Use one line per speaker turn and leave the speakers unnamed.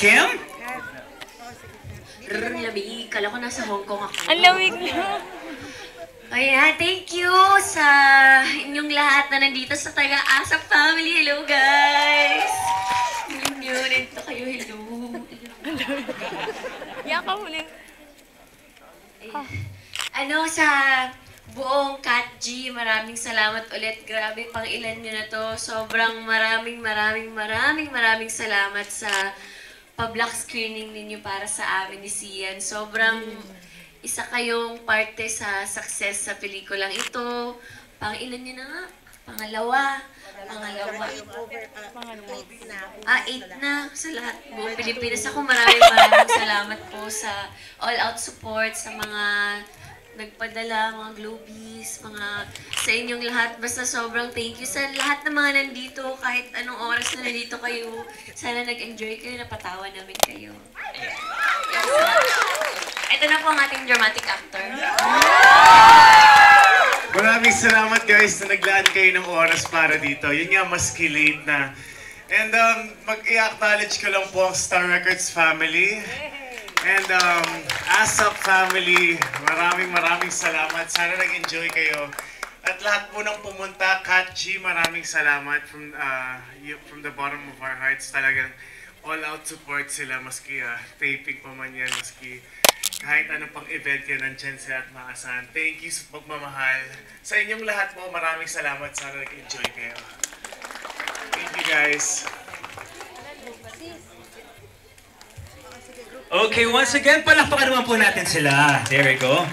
Kim?
Lamig. Kala ko nasa Hong Kong ako.
Ang lamig na.
Ayan, thank you sa inyong lahat na nandito sa Taga-Asa family. Hello, guys! Hello, nandito kayo. Hello.
Yaka mo na.
Sa buong Kat G, maraming salamat ulit. Grabe, pang ilan nyo na to. Sobrang maraming salamat sa pa-block screening ninyo para sa amin ni Sian. Sobrang isa kayong parte sa success sa pelikulang ito. Pang ilan nyo na nga? Pangalawa. 8 na sa lahat buong Pilipinas. Ako maraming salamat po sa all-out support, sa mga nagpadala, mga Globies, sa inyong lahat. Basta sobrang thank you sa lahat ng mga nandito, kahit anong oras na nandito kayo. Sana nag-enjoy kayo, napatawa namin kayo. Ito na po ang ating dramatic actor.
Maraming salamat guys na naglaan kayo ng oras para dito. Yun nga, maski late na. And mag-i-acknowledge ko lang po ang Star Records family. And ASAP family, maraming salamat. Sana nag-enjoy kayo. At lahat po ng pumunta, Kat G, maraming salamat from the bottom of our hearts. Talagang all-out support sila, maski taping pa man yan, maski kahit anong pang event yan, nandyan sila at maasahan. Thank you sa pagmamahal. Sa inyong lahat po, maraming salamat. Sana nag-enjoy kayo. Thank you guys.
Okay, once again, palakpakan naman po natin sila. There we go.